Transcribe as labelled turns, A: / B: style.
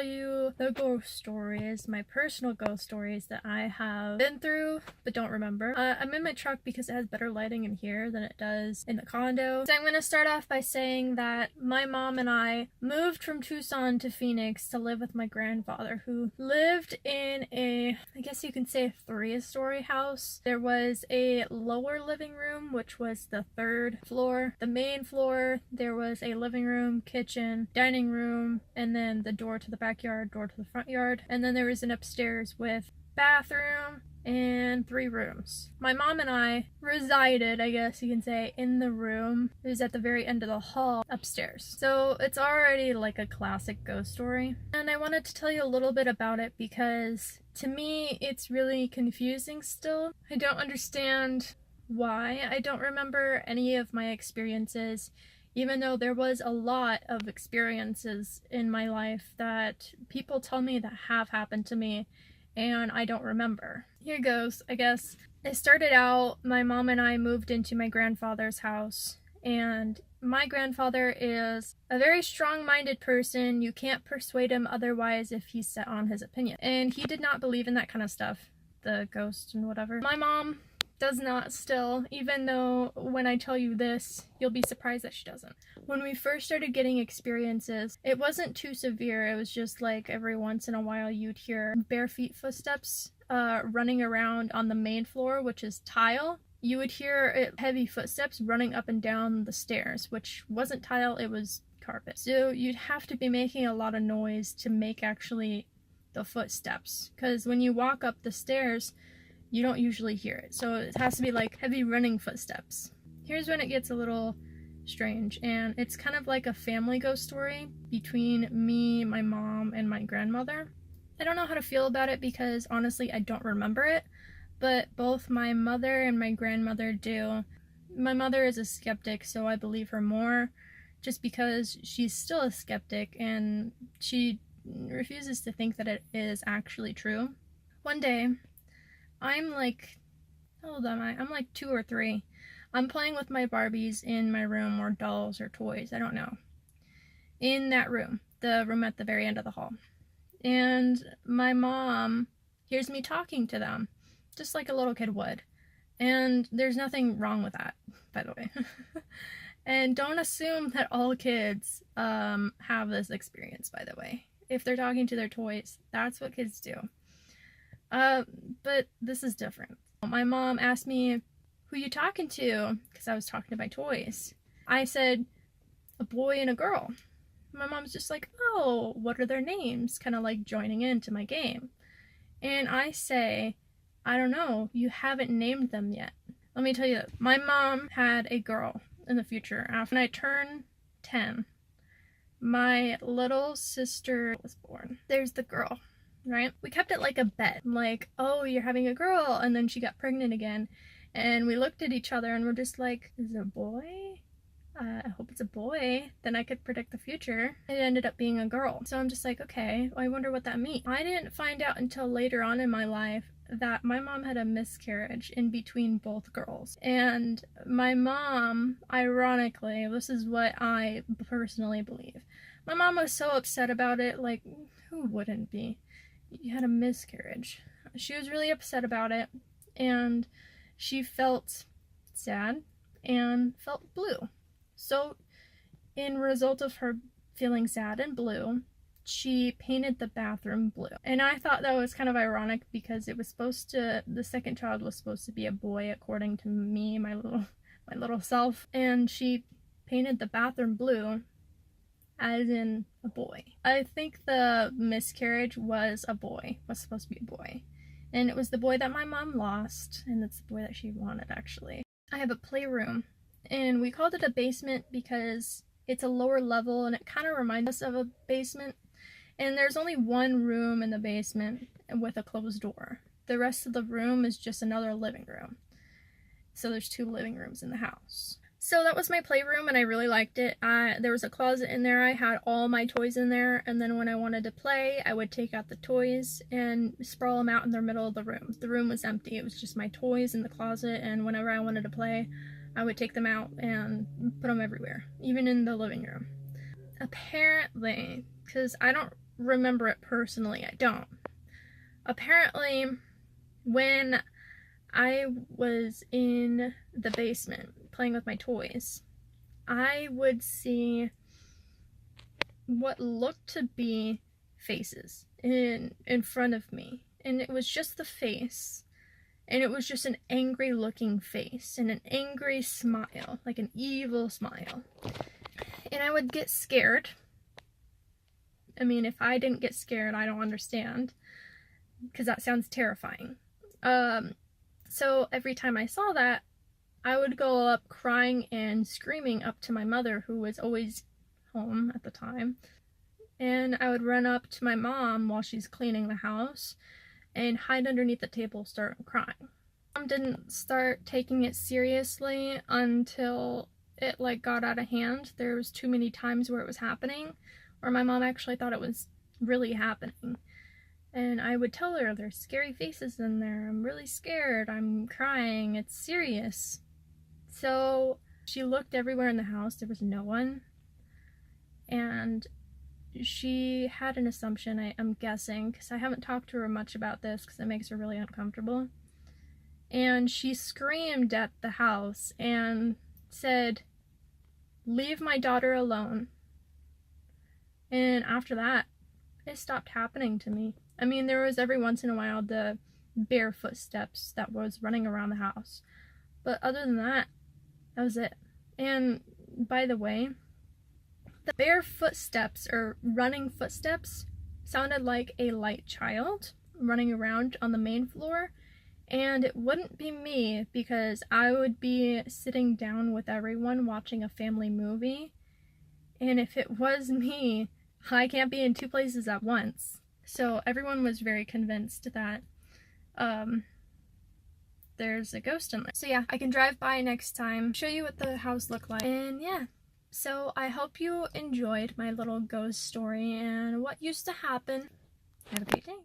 A: tell you the ghost stories, my personal ghost stories that I have been through but don't remember. I'm in my truck because it has better lighting in here than it does in the condo. So I'm going to start off by saying that my mom and I moved from Tucson to Phoenix to live with my grandfather, who lived in a, I guess you can say, a 3-story house. There was a lower living room, which was the 3rd floor. The main floor, there was a living room, kitchen, dining room, and then the door to the backyard, door to the front yard. And then there was an upstairs with bathroom and 3 rooms. My mom and I resided, I guess you can say, in the room. It was at the very end of the hall upstairs. So it's already like a classic ghost story. And I wanted to tell you a little bit about it because to me it's really confusing still. I don't understand why I don't remember any of my experiences, even though there was a lot of experiences in my life that people tell me that have happened to me and I don't remember. Here goes, I guess. It started out, my mom and I moved into my grandfather's house, and my grandfather is a very strong-minded person. You can't persuade him otherwise if he's set on his opinion. And he did not believe in that kind of stuff, the ghost and whatever. My mom does not still, even though when I tell you this, you'll be surprised that she doesn't. When we first started getting experiences, it wasn't too severe. It was just like every once in a while you'd hear bare feet footsteps running around on the main floor, which is tile. You would hear heavy footsteps running up and down the stairs, which wasn't tile, it was carpet. So you'd have to be making a lot of noise to make actually the footsteps, because when you walk up the stairs, you don't usually hear it. So it has to be like heavy running footsteps. Here's when it gets a little strange, and it's kind of like a family ghost story between me, my mom, and my grandmother. I don't know how to feel about it because honestly I don't remember it, but both my mother and my grandmother do. My mother is a skeptic, so I believe her more just because she's still a skeptic and she refuses to think that it is actually true. One day, I'm like, how old am I? I'm like 2 or 3. I'm playing with my Barbies in my room, or dolls, or toys, I don't know. In that room, the room at the very end of the hall. And my mom hears me talking to them, just like a little kid would. And there's nothing wrong with that, by the way. And don't assume that all kids have this experience, by the way. If they're talking to their toys, that's what kids do. But this is different. My mom asked me, who you talking to? Because I was talking to my toys. I said, a boy and a girl. My mom's just like, oh, what are their names? Kind of like joining into my game. And I say, I don't know, you haven't named them yet. Let me tell you, my mom had a girl in the future. When I turned 10, my little sister was born. There's the girl. Right? We kept it like a bet. Like, oh, you're having a girl, and then she got pregnant again. And we looked at each other and we're just like, is it a boy? I hope it's a boy. Then I could predict the future. It ended up being a girl. So I'm just like, okay, I wonder what that means. I didn't find out until later on in my life that my mom had a miscarriage in between both girls. And my mom, ironically, this is what I personally believe, my mom was so upset about it, like, who wouldn't be? You had a miscarriage. She was really upset about it, and she felt sad and felt blue. So in result of her feeling sad and blue, she painted the bathroom blue. And I thought that was kind of ironic because it was supposed to, the second child was supposed to be a boy according to me, my little self, and she painted the bathroom blue as in a boy. I think the miscarriage was a boy, was supposed to be a boy. And it was the boy that my mom lost, and it's the boy that she wanted, actually. I have a playroom, and we called it a basement because it's a lower level, and it kind of reminds us of a basement. And there's only one room in the basement with a closed door. The rest of the room is just another living room. So there's 2 living rooms in the house. So that was my playroom, and I really liked it. There was a closet in there. I had all my toys in there, and then when I wanted to play, I would take out the toys and sprawl them out in the middle of the room. The room was empty. It was just my toys in the closet, and whenever I wanted to play, I would take them out and put them everywhere, even in the living room. Apparently, because I don't remember it personally. I don't. Apparently, when I was in the basement playing with my toys, I would see what looked to be faces in front of me, and it was just the face, and it was just an angry looking face and an angry smile, like an evil smile. And I would get scared. I mean, if I didn't get scared, I don't understand, because that sounds terrifying. So every time I saw that, I would go up crying and screaming up to my mother, who was always home at the time. And I would run up to my mom while she's cleaning the house and hide underneath the table, start crying. Mom didn't start taking it seriously until it got out of hand. There was too many times where it was happening, or my mom actually thought it was really happening. And I would tell her, there's scary faces in there, I'm really scared, I'm crying, it's serious. So she looked everywhere in the house, there was no one. And she had an assumption, I'm guessing, because I haven't talked to her much about this because it makes her really uncomfortable. And she screamed at the house and said, "Leave my daughter alone." And after that, it stopped happening to me. I mean, there was every once in a while the bare footsteps that was running around the house. But other than that, that was it. And by the way, the bare footsteps or running footsteps sounded like a light child running around on the main floor. And it wouldn't be me, because I would be sitting down with everyone watching a family movie. And if it was me, I can't be in two places at once. So everyone was very convinced that there's a ghost in there. So yeah, I can drive by next time, show you what the house looked like. And yeah, so I hope you enjoyed my little ghost story and what used to happen. Have a great day.